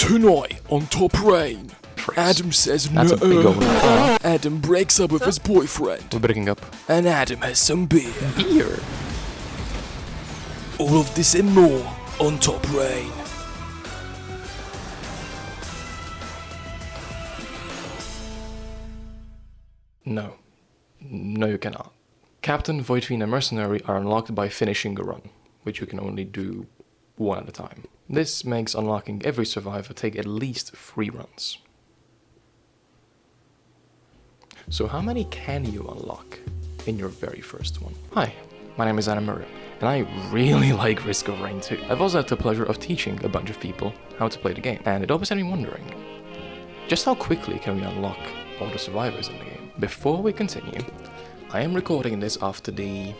Tonight on Top Rain, Adam says no. That's a big old Adam breaks up with his boyfriend. We're breaking up. And Adam has some beer. Beer? All of this and more on Top Rain. No. No, you cannot. Captain, Voidfiend and Mercenary are unlocked by finishing a run, which you can only do one at a time. This makes unlocking every survivor take at least 3 runs. So how many can you unlock in your very first one? Hi, my name is Adam Murray, and I really like Risk of Rain 2. I've also had the pleasure of teaching a bunch of people how to play the game, and it always had me wondering, just how quickly can we unlock all the survivors in the game? Before we continue, I am recording this after the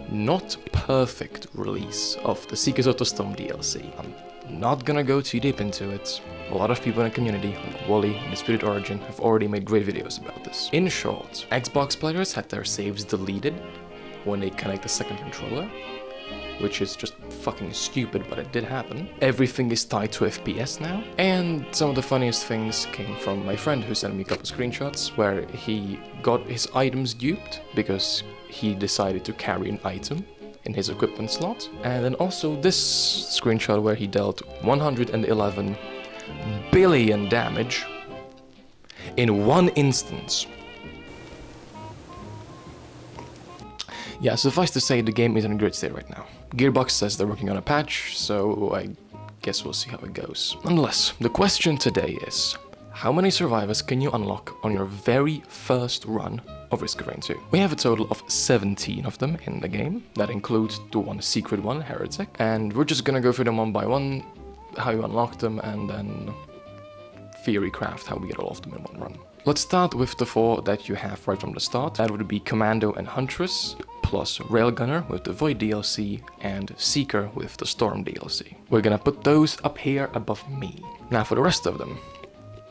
not perfect release of the Seekers of the Storm DLC. I'm not gonna go too deep into it. A lot of people in the community, like Wally and Disputed Origin, have already made great videos about this. In short, Xbox players had their saves deleted when they connect the second controller, which is just fucking stupid, but it did happen. Everything is tied to FPS now, and some of the funniest things came from my friend who sent me a couple screenshots where he got his items duped because he decided to carry an item in his equipment slot, and then also this screenshot where he dealt 111 billion damage in one instance. Yeah, suffice to say, the game is in a great state right now. Gearbox says they're working on a patch, so I guess we'll see how it goes. Nonetheless, the question today is, how many survivors can you unlock on your very first run of Risk of Rain 2? We have a total of 17 of them in the game. That includes the one secret one, Heretic, and we're just gonna go through them one by one, how you unlock them, and then Theorycraft how we get all of them in one run. Let's start with the 4 that you have right from the start. That would be Commando and Huntress, plus Railgunner with the Void DLC, and Seeker with the Storm DLC. We're gonna put those up here above me. Now for the rest of them,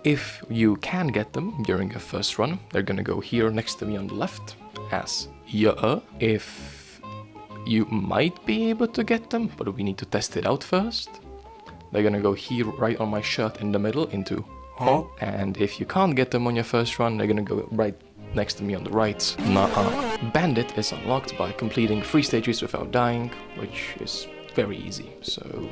if you can get them during your first run, they're gonna go here next to me on the left as yeah. If you might be able to get them, but we need to test it out first, they're gonna go here right on my shirt in the middle into huh? And if you can't get them on your first run, they're gonna go right next to me on the right. Nuh-uh. Bandit is unlocked by completing 3 stages without dying, which is very easy, so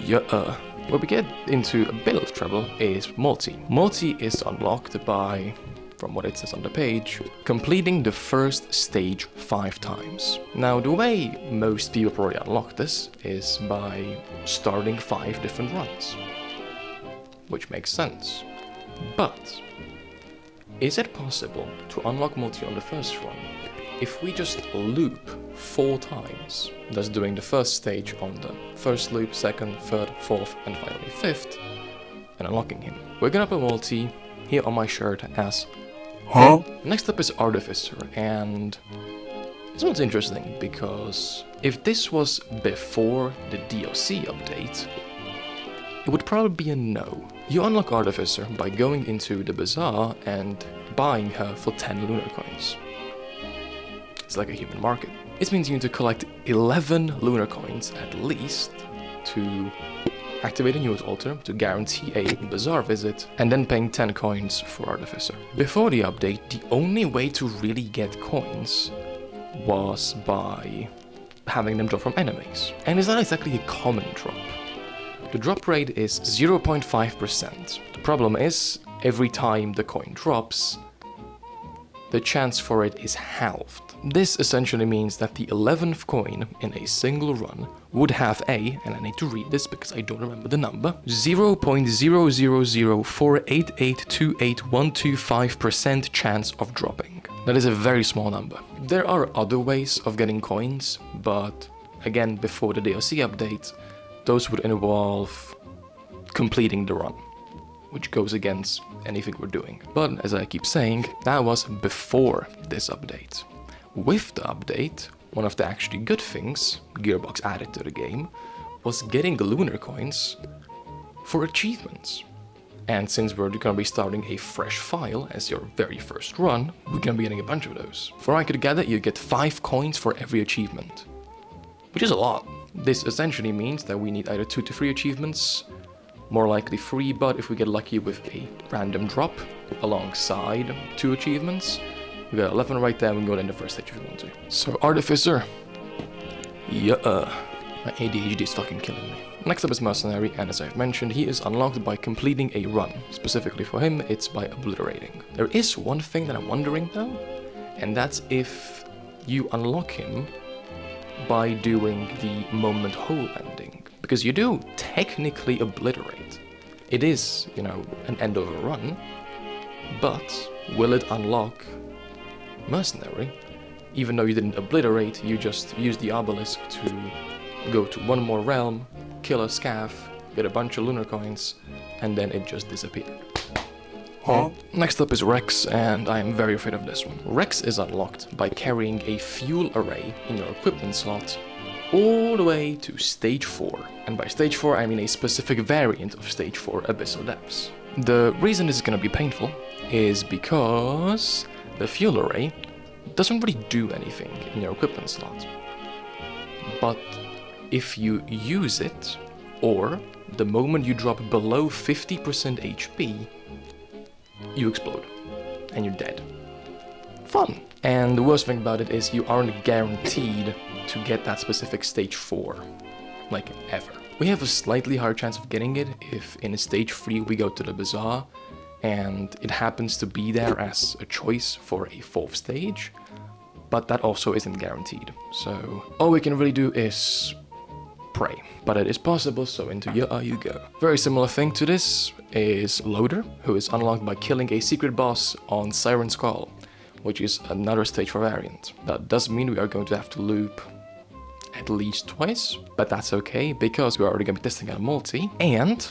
yeah. Where we get into a bit of trouble is MUL-T. MUL-T is unlocked by, from what it says on the page, completing the first stage 5 times. Now, the way most people probably unlock this is by starting 5 different runs, which makes sense. But is it possible to unlock MUL-T on the first run if we just loop 4 times, thus doing the first stage on the first loop, second, third, fourth, and finally 5th, and unlocking him? We're gonna put MUL-T here on my shirt as huh? Next up is Artificer, and this one's interesting because if this was before the DLC update, it would probably be a no. You unlock Artificer by going into the bazaar and buying her for 10 lunar coins. It's like a human market. It means you need to collect 11 lunar coins at least to activate a newest altar, to guarantee a bazaar visit, and then paying 10 coins for Artificer. Before the update, the only way to really get coins was by having them drop from enemies. And it's not exactly a common drop. The drop rate is 0.5%. The problem is, every time the coin drops, the chance for it is halved. This essentially means that the 11th coin in a single run would have a, and I need to read this because I don't remember the number, 0.00048828125% chance of dropping. That is a very small number. There are other ways of getting coins, but again, before the DLC update, those would involve completing the run, which goes against anything we're doing. But as I keep saying, that was before this update. With the update, one of the actually good things Gearbox added to the game was getting the lunar coins for achievements. And since we're gonna be starting a fresh file as your very first run, we're gonna be getting a bunch of those. For I could gather, you get 5 coins for every achievement, which is a lot. This essentially means that we need either 2 to 3 achievements more likely free, but if we get lucky with a random drop alongside 2 achievements, we got 11 right there, we can go to the first stage if we want to. So, Artificer. Yeah. My ADHD is fucking killing me. Next up is Mercenary, and as I've mentioned, he is unlocked by completing a run. Specifically for him, it's by obliterating. There is one thing that I'm wondering though, and that's if you unlock him by doing the moment whole ending. Because you do technically obliterate. It is, you know, an end of a run, but will it unlock Mercenary? Even though you didn't obliterate, you just used the obelisk to go to one more realm, kill a scav, get a bunch of lunar coins, and then it just disappeared. Huh? Next up is Rex, and I am very afraid of this one. Rex is unlocked by carrying a fuel array in your equipment slot all the way to stage 4. And by stage 4 I mean a specific variant of stage 4 Abyssal Depths. The reason this is going to be painful is because the fuel array doesn't really do anything in your equipment slot. But if you use it, or the moment you drop below 50% HP, you explode, and you're dead. Fun! And the worst thing about it is you aren't guaranteed to get that specific stage 4, like ever. We have a slightly higher chance of getting it if in stage 3 we go to the bazaar, and it happens to be there as a choice for a 4th stage, but that also isn't guaranteed. So all we can really do is pray. But it is possible, so into you go. Very similar thing to this is Loader, who is unlocked by killing a secret boss on Siren Skull, which is another stage 4 variant. That does mean we are going to have to loop at least twice, but that's okay because we're already going to be testing out MUL-T, and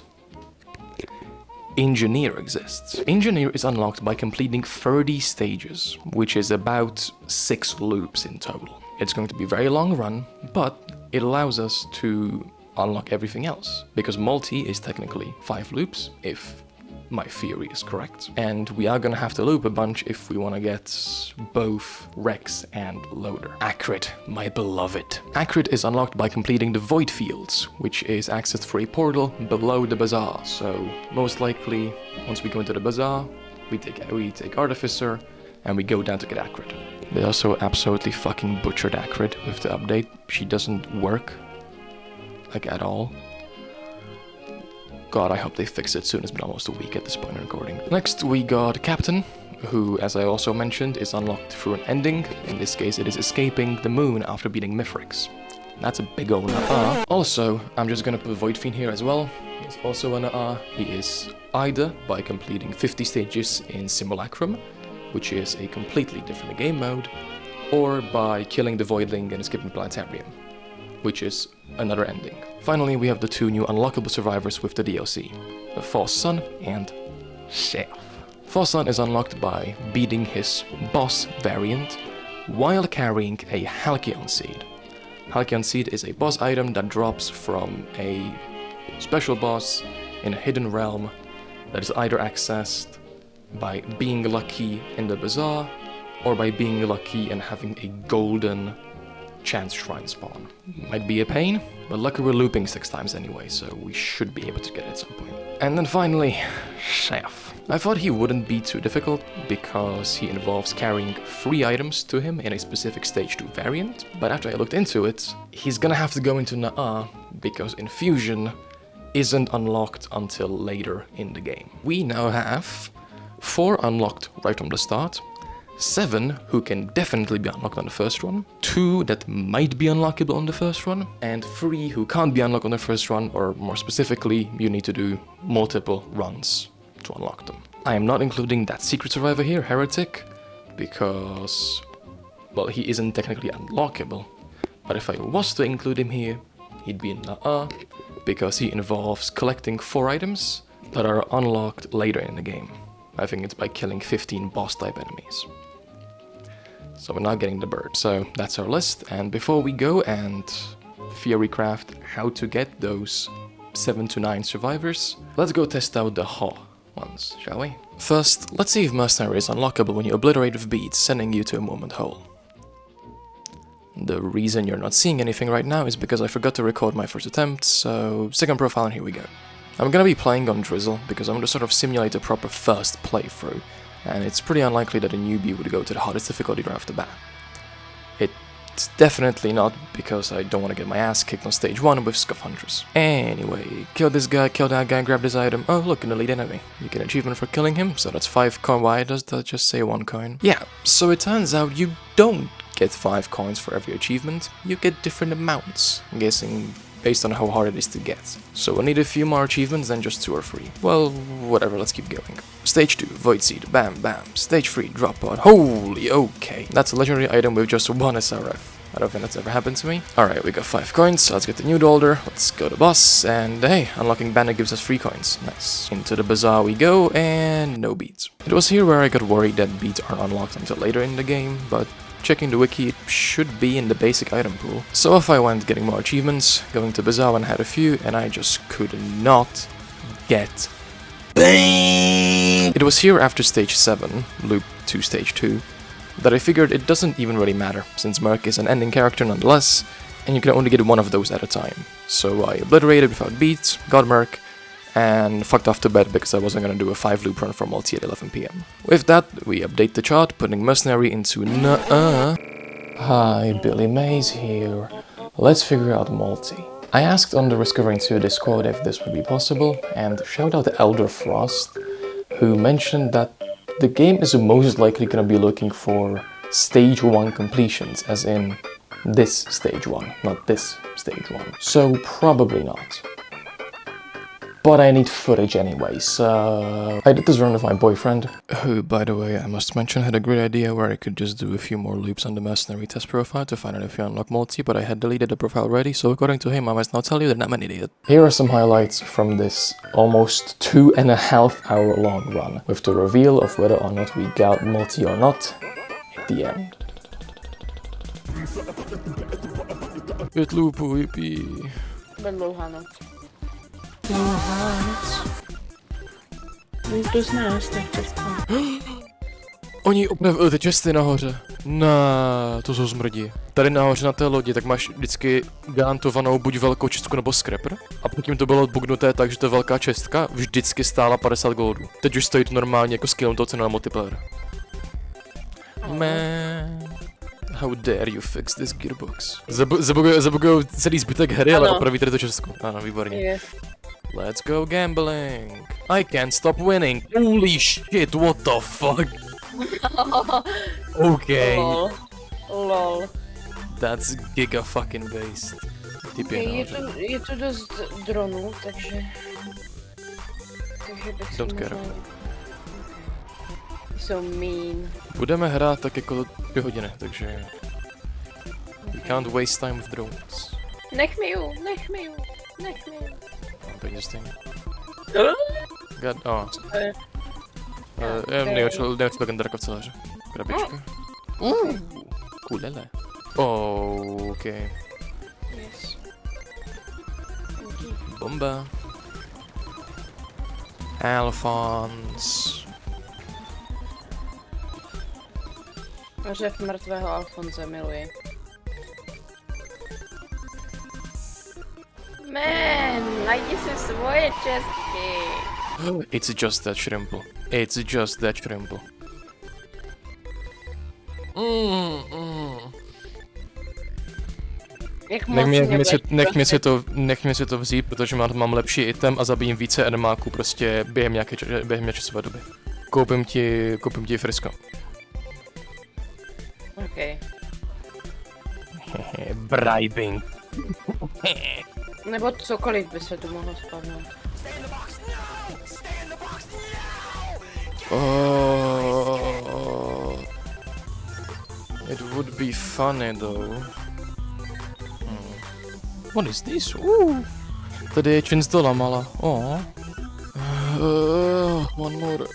Engineer exists. Engineer is unlocked by completing 30 stages, which is about 6 loops in total. It's going to be a very long run, but it allows us to unlock everything else, because MUL-T is technically 5 loops, if my theory is correct. And we are gonna have to loop a bunch if we want to get both Rex and Loader. Acrid, my beloved. Acrid is unlocked by completing the Void Fields, which is accessed through a portal below the bazaar. So most likely, once we go into the bazaar, we take Artificer, and we go down to get Acrid. They also absolutely fucking butchered Acrid with the update. She doesn't work, like at all. God, I hope they fix it soon. It's been almost a week at this point in recording. Next, we got Captain, who, as I also mentioned, is unlocked through an ending. In this case, it is escaping the moon after beating Mithrix. That's a big old na-ah. Also, I'm just gonna put Void Fiend here as well. He's also a na-ah. He is either by completing 50 stages in Simulacrum, which is a completely different game mode, or by killing the Voidling and escaping Planetarium, which is another ending. Finally, we have the 2 new unlockable survivors with the DLC, the False Sun and Chef. False Sun is unlocked by beating his boss variant while carrying a Halcyon Seed. Halcyon Seed is a boss item that drops from a special boss in a hidden realm that is either accessed by being lucky in the bazaar, or by being lucky and having a golden chance shrine spawn. Might be a pain, but luckily we're looping 6 times anyway, so we should be able to get it at some point. And then finally, Chef. I thought he wouldn't be too difficult, because he involves carrying 3 items to him in a specific stage 2 variant, but after I looked into it, he's gonna have to go into na-ah, because Infusion isn't unlocked until later in the game. We now have 4 unlocked right from the start, 7 who can definitely be unlocked on the first run, 2 that might be unlockable on the first run, and 3 who can't be unlocked on the first run, or more specifically, you need to do multiple runs to unlock them. I am not including that secret survivor here, Heretic, because, well, he isn't technically unlockable, but if I was to include him here, he'd be in na-ah, because he involves collecting 4 items that are unlocked later in the game. I think it's by killing 15 boss-type enemies. So we're not getting the bird. So that's our list, and before we go and theorycraft how to get those 7 to 9 survivors, let's go test out the HO ones, shall we? First, let's see if Mercenary is unlockable when you obliterate with beads, sending you to a moment hole. The reason you're not seeing anything right now is because I forgot to record my first attempt, so second profile and here we go. I'm gonna be playing on Drizzle, because I'm gonna sort of simulate a proper first playthrough, and it's pretty unlikely that a newbie would go to the hardest difficulty right off the bat. It's definitely not because I don't want to get my ass kicked on stage 1 with Scuff Hunters. Anyway, kill this guy, kill that guy, grab this item. Oh look, an elite enemy. You get an achievement for killing him, so that's 5 coin. Why does that just say 1 coin? Yeah, so it turns out you don't get 5 coins for every achievement, you get different amounts. I'm guessing based on how hard it is to get. So I need a few more achievements than just 2 or 3. Well, whatever, let's keep going. Stage 2, Void Seed, bam bam. Stage 3, Drop Pod, holy okay. That's a legendary item with just 1 SRF. I don't think that's ever happened to me. Alright, we got 5 coins, so let's get the new dolder, let's go to boss, and hey, unlocking bandit gives us 3 coins. Nice. Into the bazaar we go, and no beads. It was here where I got worried that beads aren't unlocked until later in the game, but checking the wiki, it should be in the basic item pool. So off I went getting more achievements, going to bazaar and had a few, and I just could not get bang. It was here after stage 7, loop to stage 2, that I figured it doesn't even really matter, since Merc is an ending character nonetheless, and you can only get 1 of those at a time. So I obliterated without beats, got Merc, and fucked off to bed because I wasn't gonna do a 5 loop run for MUL-T at 11 PM. With that, we update the chart, putting Mercenary into Hi, Billy Mays here. Let's figure out MUL-T. I asked on the Discovering 2 Discord if this would be possible, and shout out to Elder Frost, who mentioned that the game is most likely gonna be looking for stage 1 completions, as in this stage 1, not this stage 1. So probably not. But I need footage anyway, so I did this run with my boyfriend, who, by the way, I must mention, had a great idea where I could just do a few more loops on the Mercenary Test profile to find out if you unlock MUL-T, but I had deleted the profile already, so according to him, I must now tell you that I'm an idiot. Here are some highlights from this almost 2.5 hour long run, with the reveal of whether or not we got MUL-T or not at the end. It lupu, yippee. Dlouhá noc. To znáš, tak často. Oni obnovili ty česty nahoře. To jsou zmrdí. Tady nahoře na té lodi, tak máš vždycky garantovanou buď velkou čestku nebo scrapper. A pokud to bylo odbugnuté tak, že to velká čestka vždycky stála 50 goldů. Teď už stojí to normálně jako skillem toho cenu na multiplayer. Man, how dare you fix this gearbox? Zabugujou celý zbytek hry, ale opraví tady to čestku. Ano, výborně. Je. Let's go gambling. I can't stop winning. Holy shit, what the fuck? Okay. Lol. That's giga fucking based. Je to dost dronů, takže bych Don't care. Jsou mean. Budeme hrát tak jako 2 hodiny, takže we can't waste time with drones. Nech mi ju. Pěkně stejně. Co to je? Nejlepší legendárka v celé hře. Krabička. Kulele. Okay. Yes. Bomba. Alphonse. Řev mrtvého Alfonse miluji. Man, najdi si svoje čestky. It's just that shrimple. It's just that shrimple. Jak moc Nech mě si to vzít, protože mám lepší item a zabijím více enemáků prostě během nějaké časové doby. Koupím ti frisko. Okay. Bribing. Nebo cokoliv by se tu mohlo spadnout. It would be funny though. What is this? Tady je činstola mala. One more.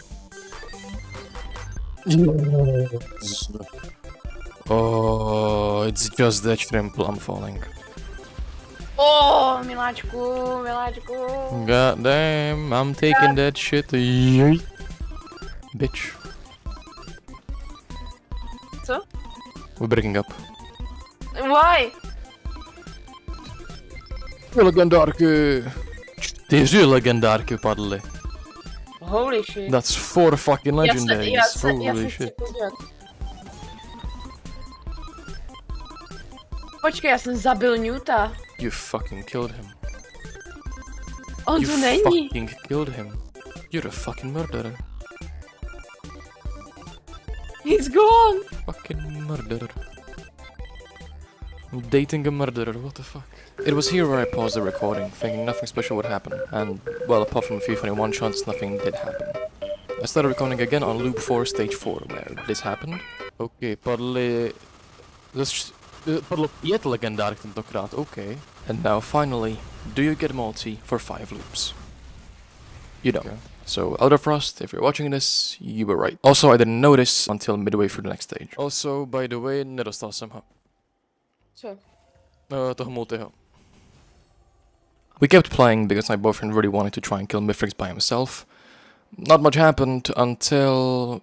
It's just that shrimple, I'm falling. Miláčku. God damn, I'm taking that shit. Bitch. Co? We're breaking up. Why? Legendárky. Ty 4 legendárky padly. Holy shit. That's 4 fucking já legendaries. se Holy chci shit. podívat. Počkej, já jsem zabil Newta. You fucking killed him. On You tu není. fucking killed him. You're a fucking murderer. He's gone. Fucking murderer. I'm dating a murderer, what the fuck? It was here where I paused the recording, thinking nothing special would happen, and, well, apart from a few funny one-shots, nothing did happen. I started recording again on loop 4, stage 4, where this happened. Okay, padly... Padlo 5 legendárek tentokrát, okay. And now, finally, do you get MUL-T for 5 loops? You don't. Okay. So, Elderfrost, if you're watching this, you were right. Also, I didn't notice until midway through the next stage. Also, by the way, nedostal jsem ho. Co? Toho multiho. We kept playing because my boyfriend really wanted to try and kill Mithrix by himself. Not much happened until...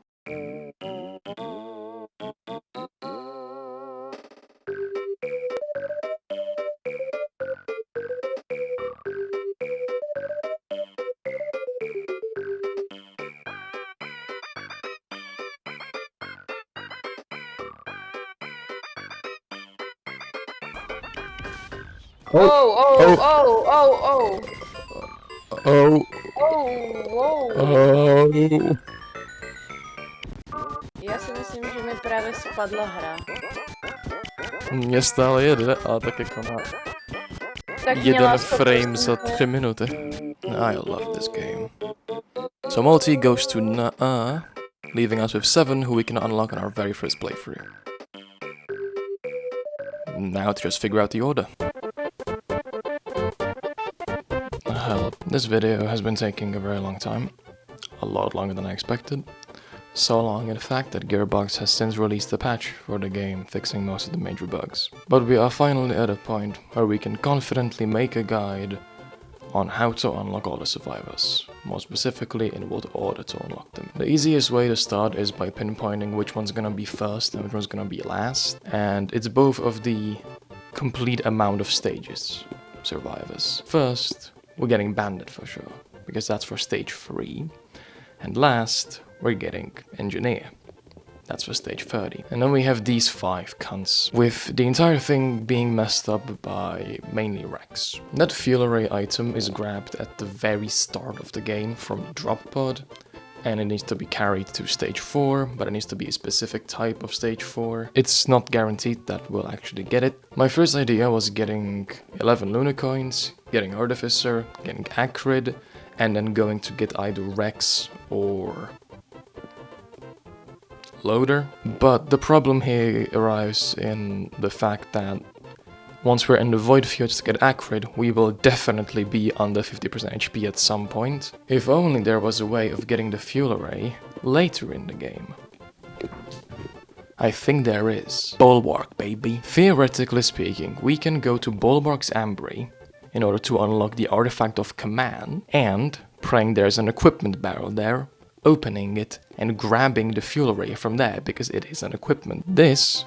Oh. Já si myslím, že mi právě spadla hra. Mně stále jede, ale tak jako na Tak 1 frame za 3 minuty. I love this game. So MUL-T goes to leaving us with 7 who we can unlock on our very first playthrough. Now to just figure out the order. Hell, this video has been taking a very long time. A lot longer than I expected. So long, in fact, that Gearbox has since released a patch for the game, fixing most of the major bugs. But we are finally at a point where we can confidently make a guide on how to unlock all the survivors, more specifically in what order to unlock them. The easiest way to start is by pinpointing which one's gonna be first and which one's gonna be last, and it's both of the complete amount of stages, survivors. First, we're getting Bandit for sure, because that's for stage 3, and last, we're getting Engineer. That's for stage 30. And then we have these 5 cunts, with the entire thing being messed up by mainly Rex. That fuel array item is grabbed at the very start of the game from drop pod, and it needs to be carried to stage 4, but it needs to be a specific type of stage 4. It's not guaranteed that we'll actually get it. My first idea was getting 11 Luna coins, getting Artificer, getting Acrid, and then going to get either Rex or Loader. But the problem here arrives in the fact that once we're in the Void Fields to get Acrid, we will definitely be under 50% HP at some point. If only there was a way of getting the fuel array later in the game. I think there is. Bulwark, baby. Theoretically speaking, we can go to Bulwark's Ambry in order to unlock the Artifact of Command, and praying there's an equipment barrel there, opening it and grabbing the fuel array from there because it is an equipment. This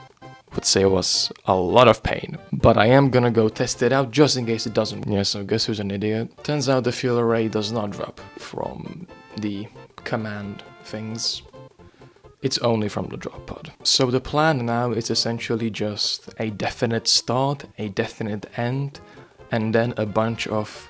would save us a lot of pain, but I am gonna go test it out just in case it doesn't. Yeah, so guess who's an idiot? Turns out the fuel array does not drop from the command things. It's only from the drop pod. So the plan now is essentially just a definite start, a definite end, and then a bunch of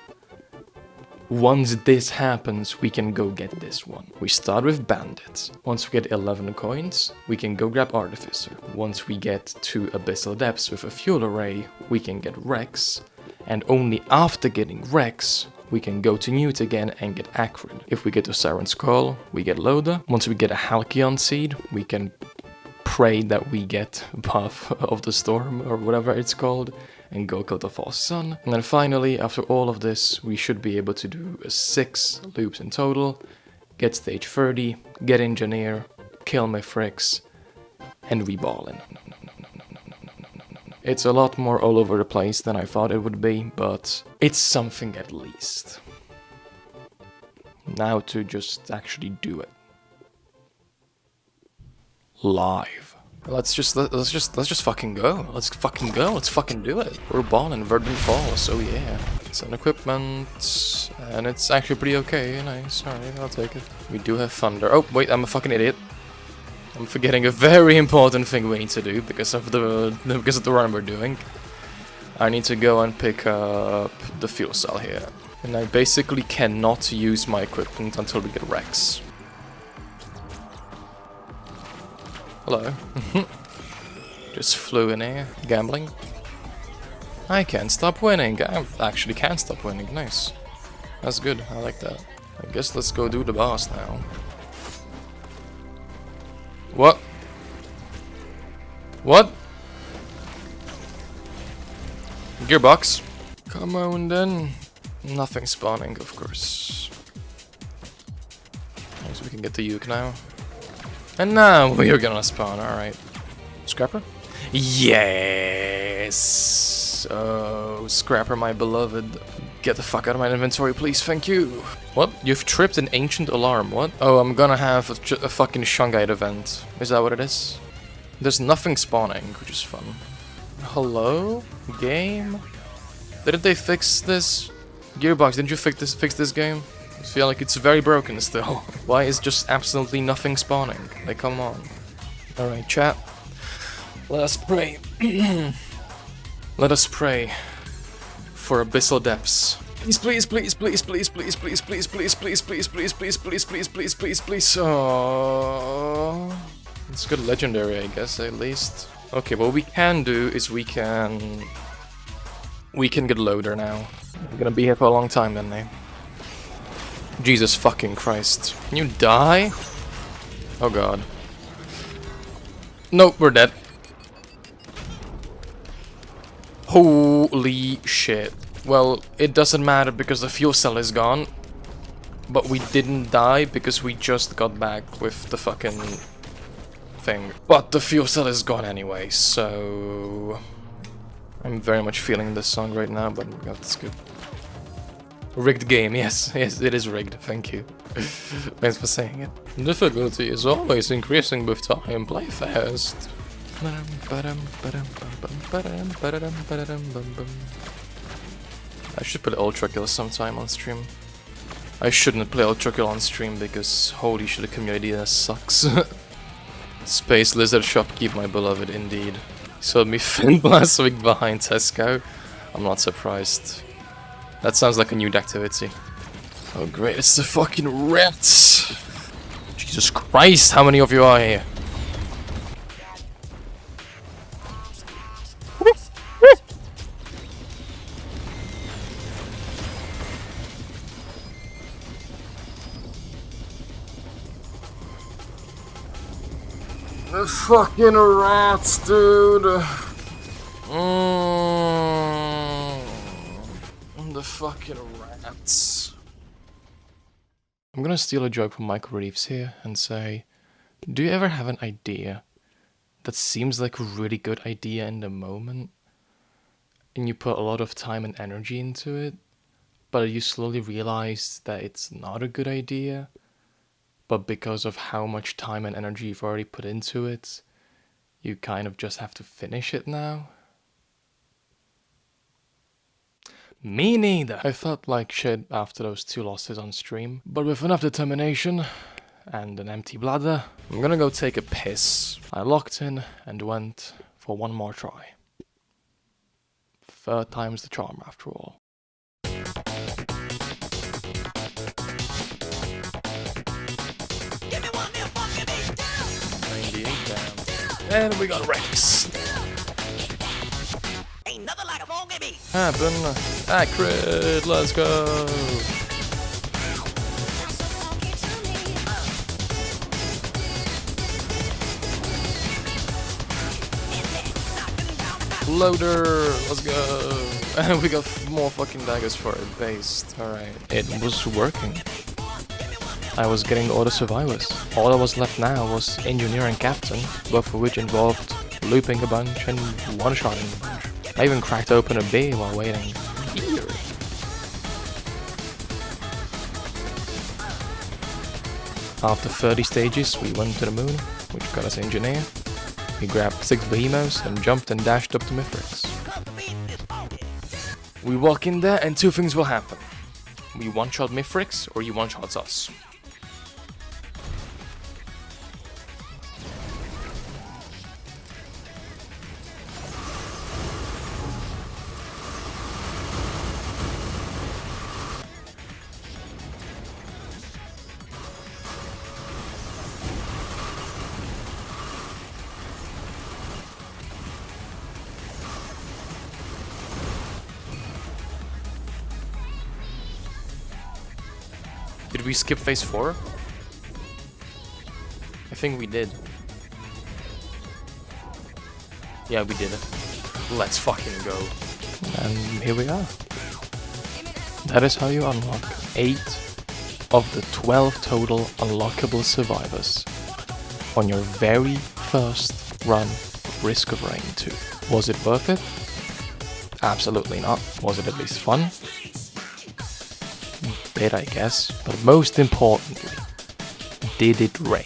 once this happens, we can go get this one. We start with Bandits. Once we get 11 coins, we can go grab Artificer. Once we get to Abyssal Depths with a fuel array, we can get Rex. And only after getting Rex, we can go to Newt again and get Acrid. If we get to Siren's Skull, we get Loda. Once we get a Halcyon Seed, we can pray that we get Path of the Storm, or whatever it's called, and go kill the false sun. And then finally, after all of this, we should be able to do 6 loops in total, get stage 30, get Engineer, kill Mithrix, and reball in. It's a lot more all over the place than I thought it would be, but it's something at least. Now to just actually do it. Live. Let's just fucking go. Let's fucking go. Let's fucking do it. We're balling Verdant Fall, so yeah. It's an equipment, and it's actually pretty okay. Nice. Alright, I'll take it. We do have thunder. Oh wait, I'm a fucking idiot. I'm forgetting a very important thing we need to do because of the run we're doing. I need to go and pick up the fuel cell here. And I basically cannot use my equipment until we get Rex. Hello. Just flew in here. Gambling. I can't stop winning. I actually can't stop winning. Nice. That's good. I like that. I guess let's go do the boss now. What? What? Gearbox. Come on then. Nothing spawning, of course. So we can get the Uke now. And now we're gonna spawn, alright. Scrapper? Yes! Oh, Scrapper, my beloved. Get the fuck out of my inventory, please, thank you. What? You've tripped an ancient alarm, what? Oh, I'm gonna have a fucking Shungite event. Is that what it is? There's nothing spawning, which is fun. Hello? Game? Didn't they fix this? Gearbox, didn't you fix this game? I feel like it's very broken still. Why is just absolutely nothing spawning? Like, come on. Alright, chat. Let us pray. Let us pray for abyssal depths. Please, please, please, please, please, please, please, please, please, please, please, please, please, please, please, please, please, please. Oh, it's good legendary, I guess, at least. Okay, what we can do is we can get loader now. We're gonna be here for a long time then, eh? Jesus fucking Christ. Can you die? Oh god. Nope, we're dead. Holy shit. Well, it doesn't matter because the fuel cell is gone. But we didn't die because we just got back with the fucking thing. But the fuel cell is gone anyway, so... I'm very much feeling this song right now, but that's good. Rigged game, yes, yes, it is rigged, thank you. Thanks for saying it. Difficulty is always increasing with time, play fast. I should play ULTRAKILL sometime on stream. I shouldn't play ULTRAKILL on stream because holy shit, the community that sucks. Space Lizard Shopkeep, my beloved, indeed. Saw me filmed last week behind Tesco. I'm not surprised. That sounds like a nude activity. Oh great, it's the fucking rats! Jesus Christ, how many of you are here? The fucking rats, dude! The fucking rats. I'm gonna steal a joke from Michael Reeves here and say, do you ever have an idea that seems like a really good idea in the moment, and you put a lot of time and energy into it, but you slowly realize that it's not a good idea, but because of how much time and energy you've already put into it, you kind of just have to finish it now? Me neither. I felt like shit after those 2 losses on stream, but with enough determination and an empty bladder, I'm gonna go take a piss. I locked in and went for one more try. 3rd time's the charm after all. 98 down. And we got Rex. Happen. Acrid, let's go. Loader, let's go. And we got more fucking daggers for it, based. Alright. It was working. I was getting all the survivors. All that was left now was engineer and captain, both of which involved looping a bunch and one-shotting a bunch. I even cracked open a beer while waiting. Beer. After 30 stages, we went to the moon, which got us engineer. We grabbed 6 behemoths and jumped and dashed up to Mithrix. We walk in there and 2 things will happen. We one-shot Mithrix or you one-shots us. Did we skip phase 4? I think we did. Yeah, we did it. Let's fucking go. And here we are. That is how you unlock 8 of the 12 total unlockable survivors on your very first run of Risk of Rain 2. Was it worth it? Absolutely not. Was it at least fun? Bit, I guess, but most importantly, did it rain?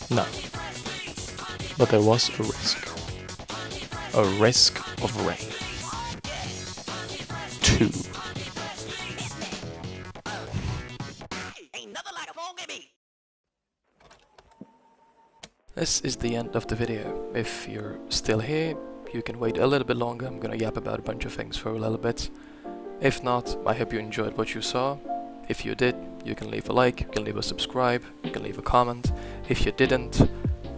No. But there was a risk. A risk of rain. 2. This is the end of the video. If you're still here, you can wait a little bit longer. I'm gonna yap about a bunch of things for a little bit. If not, I hope you enjoyed what you saw. If you did, you can leave a like, you can leave a subscribe, you can leave a comment. If you didn't,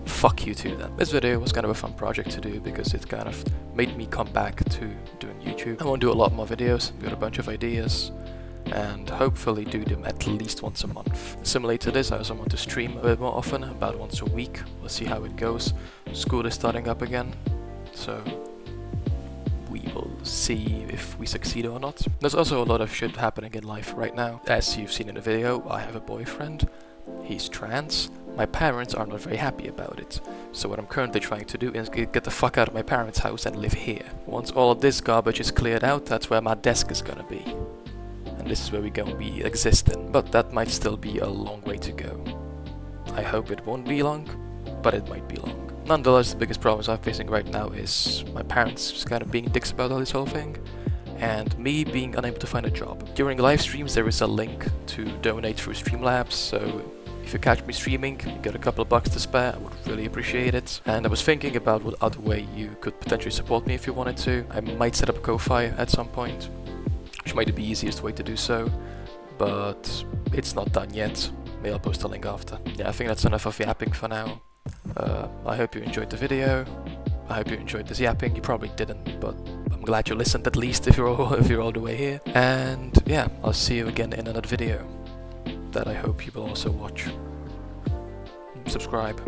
fuck you to them. This video was kind of a fun project to do because it kind of made me come back to doing YouTube. I want to do a lot more videos, got a bunch of ideas, and hopefully do them at least once a month. Similar to this, I also want to stream a bit more often, about once a week. We'll see how it goes. School is starting up again, so we will see if we succeed or not. There's also a lot of shit happening in life right now. As you've seen in the video, I have a boyfriend. He's trans. My parents are not very happy about it. So what I'm currently trying to do is get the fuck out of my parents' house and live here. Once all of this garbage is cleared out, that's where my desk is gonna be. And this is where we're gonna be existing. But that might still be a long way to go. I hope it won't be long, but it might be long. Nonetheless, the biggest problems I'm facing right now is my parents just kind of being dicks about all this whole thing, and me being unable to find a job. During live streams there is a link to donate through Streamlabs, so if you catch me streaming, you get a couple of bucks to spare, I would really appreciate it. And I was thinking about what other way you could potentially support me if you wanted to. I might set up a Ko-Fi at some point, which might be the easiest way to do so, but it's not done yet. Maybe I'll post a link after. Yeah, I think that's enough of yapping for now. I hope you enjoyed the video. I hope you enjoyed this yapping. You probably didn't, but I'm glad you listened at least if you're all the way here. And yeah, I'll see you again in another video that I hope you will also watch. Subscribe.